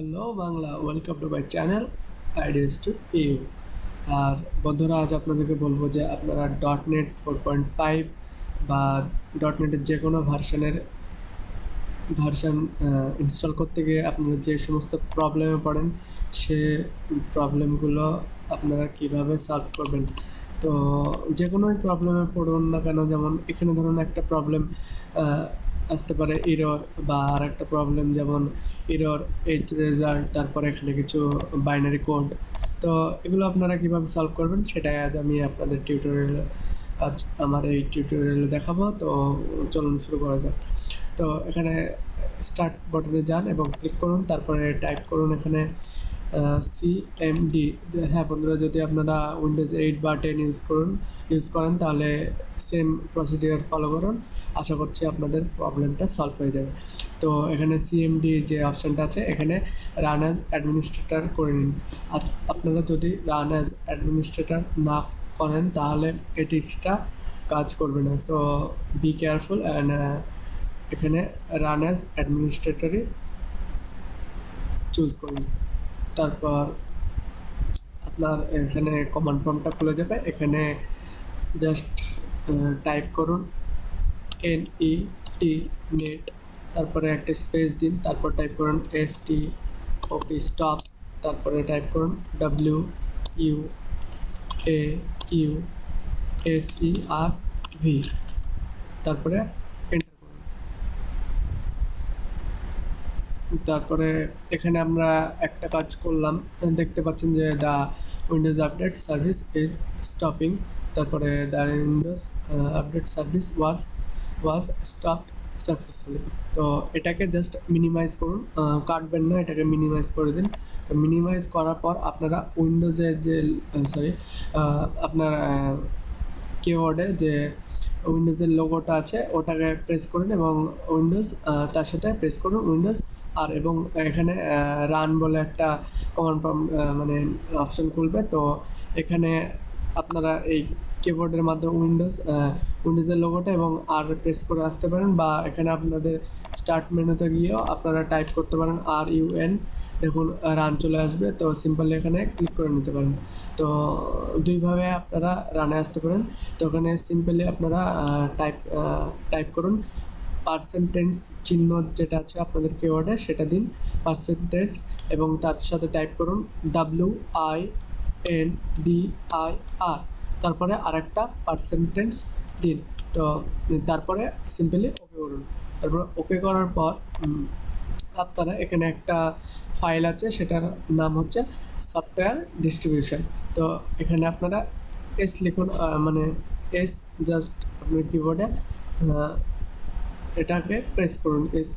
Hello Bangla, welcome to my channel ideas to you. আর বন্ধুরা, আজ আপনাদেরকে বলবো যে আপনারা .NET 4.5 বা .NET-এর যে কোনো ভার্সান ইনস্টল করতে গিয়ে আপনারা যে সমস্ত প্রবলেমে পড়েন, সে প্রবলেমগুলো আপনারা কিভাবে সলভ করবেন। তো যে কোনো প্রবলেমে পড়ুন না কেন, যেমন এখানে ধরুন একটা প্রবলেম আসতে পারে এরর, বা আর একটা প্রবলেম যেমন এরর এজ রেজাল্ট, তারপরে এখানে কিছু বাইনারি কোড। তো এগুলো আপনারা কিভাবে সলভ করবেন সেটাই আজ আমি আপনাদের আমার এই টিউটোরিয়ালে দেখাবো। তো চলুন শুরু করা যাক। তো এখানে স্টার্ট বাটনে যান এবং ক্লিক করুন, তারপরে টাইপ করুন এখানে CMD। হ্যাঁ বন্ধুরা, যদি আপনারা উইন্ডোজ 8 বা 10 ইউজ করেন তাহলে সেম প্রসিডিওর ফলো করুন। আশা করছি আপনাদের প্রবলেমটা সলভ হয়ে যাবে। তো এখানে CMD যে অপশানটা আছে, এখানে রান অ্যাজ অ্যাডমিনিস্ট্রেটর করে নিন। আপনারা যদি রান অ্যাজ অ্যাডমিনিস্ট্রেটর না করেন তাহলে এই টিপসটা কাজ করবে না। সো বি কেয়ারফুল অ্যান্ড এখানে রান অ্যাজ অ্যাডমিনিস্ট্রেটরই চুজ করুন। তারপর আপনার এখানে কমান্ড প্রম্পটটা খুলে যাবে। এখানে জাস্ট টাইপ করুন NET, তারপরে একটা স্পেস দিন, তারপর টাইপ করুন STOP, তারপরে টাইপ করুন WUAUSERV, তারপরে এন্টার করুন। তারপরে এখানে আমরা একটা কাজ করলাম, দেখতে পাচ্ছেন যে the Windows update service is stopping, তারপরে the Windows update service was stop successfully. তো এটাকে জাস্ট মিনিমাইজ করুন, কাটবেন না, এটাকে মিনিমাইজ করে দিন। তো মিনিমাইজ করার পর আপনারা উইন্ডোজের যে আপনার কিবোর্ডে যে উইন্ডোজের লোগোটা আছে ওটাকে প্রেস করুন এবং উইন্ডোজ তার সাথে প্রেস করুন উইন্ডোজ আর, এবং এখানে রান বলে একটা কমান্ড মানে অপশন খুলবে। তো এখানে আপনারা এই কিবোর্ডের মাধ্যমে উইন্ডোজের লোগোটা এবং আর প্রেস করে আসতে পারেন, বা এখানে আপনাদের স্টার্ট মেনুতে গিয়েও আপনারা টাইপ করতে পারেন RUN, দেখুন রান চলে আসবে। তো সিম্পলি এখানে ক্লিক করে নিতে পারেন। তো দুইভাবে আপনারা রানে আসতে পারেন। তো ওখানে সিম্পলি আপনারা টাইপ করুন পার্সেন্টেজ চিহ্ন যেটা আছে আপনাদের কিওয়ার্ডে সেটা দিন পার্সেন্টেজ, এবং তার সাথে টাইপ করুন WINDIR, তারপরে আরেকটা পার্সেন্টেজ দিন। তো তারপরে সিম্পলি ওকে করুন। তারপর ওকে করার পর আপনারা এখানে একটা ফাইল আছে, সেটার নাম হচ্ছে সফটওয়্যার ডিস্ট্রিবিউশন। তো এখানে আপনারা এস লিখুন, মানে এস জাস্ট আপনার কিবোর্ডে এটাকে প্রেস করুন, এস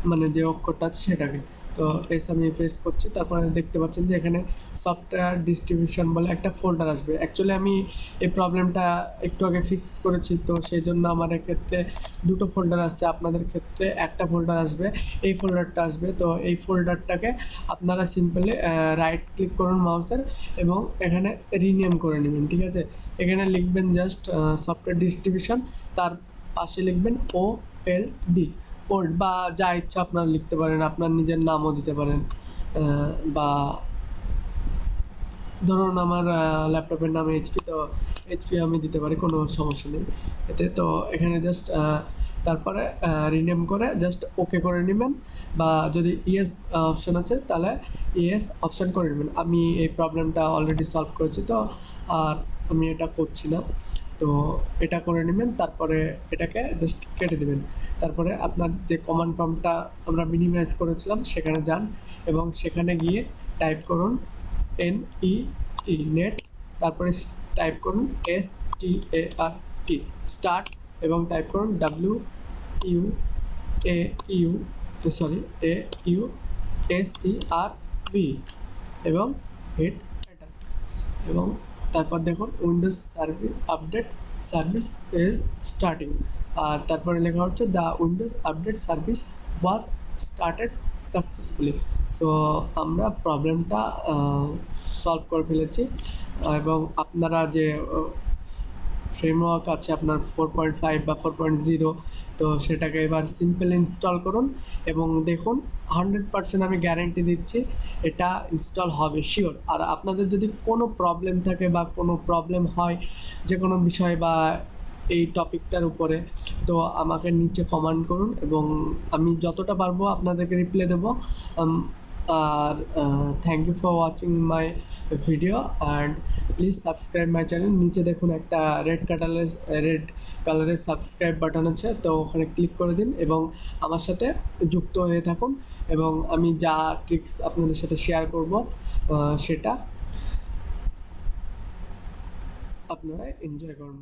মানে যে অক্ষরটা আছে সেটাকে। তো এস আমি প্রেস করছি, তারপরে দেখতে পাচ্ছেন যে এখানে সফটওয়্যার ডিস্ট্রিবিউশন বলে একটা ফোল্ডার আসবে। অ্যাকচুয়ালি আমি এই প্রবলেমটা একটু আগে ফিক্স করেছি, তো সেই জন্য আমার ক্ষেত্রে দুটো ফোল্ডার আসছে, আপনাদের ক্ষেত্রে একটা ফোল্ডার আসবে, এই ফোল্ডারটা আসবে। তো এই ফোল্ডারটাকে আপনারা সিম্পলি রাইট ক্লিক করুন মাউসের এবং এখানে রিনেম করে নেবেন, ঠিক আছে। এখানে লিখবেন জাস্ট সফটওয়্যার ডিস্ট্রিবিউশন, তার পাশে লিখবেন OLD, ওল্ড, বা যা ইচ্ছা আপনারা লিখতে পারেন, আপনার নিজের নামও দিতে পারেন, বা ধরুন আমার ল্যাপটপের নাম HP, তো HP আমি দিতে পারি, কোনো সমস্যা নেই এতে। তো এখানে জাস্ট তারপরে রিনেম করে জাস্ট ওকে করে নেবেন, বা যদি ইয়েস অপশন আছে তাহলে ইয়েস অপশন করে নেবেন। আমি এই প্রবলেমটা অলরেডি সলভ করেছি, তো আর আমি এটা করছি না। তো এটা করে নেবেন, তারপরে এটাকে জাস্ট কেটে দেবেন। তারপরে আপনার যে কমান্ড প্রম্পটটা আমরা মিনিমাইজ করেছিলাম সেখানে যান এবং সেখানে গিয়ে টাইপ করুন NET, তারপরে টাইপ করুন স্টার্ট এবং টাইপ করুন AUSERV এবং হিট এন্টার। এবং তারপর দেখুন উইন্ডোজ সার্ভিস ইজ স্টার্টিং, আর তারপরে লেখা হচ্ছে the Windows update service was started successfully. So আমরা প্রবলেমটা সলভ করে ফেলেছি, এবং আপনারা যে ফ্রেমওয়ার্ক আছে আপনার 4.5 বা 4.0, তো সেটাকে এবার সিম্পল ইনস্টল করুন এবং দেখুন 100% আমি গ্যারেন্টি দিচ্ছি এটা ইনস্টল হবে শিওর। আর আপনাদের যদি কোনো প্রবলেম থাকে বা কোনো প্রবলেম হয় যে কোনো বিষয় বা এই টপিকটার উপরে, তো আমাকে নিচে কমেন্ট করুন এবং আমি যতটা পারবো আপনাদেরকে রিপ্লাই দেবো। আর thank you for watching my video and please subscribe my channel. নিচে দেখুন একটা রেড কালারের সাবস্ক্রাইব বাটন আছে, তো ওখানে ক্লিক করে দিন এবং আমার সাথে যুক্ত হয়ে থাকুন এবং আমি যা ট্রিক্স আপনাদের সাথে শেয়ার করব সেটা আপনারা এনজয় করুন।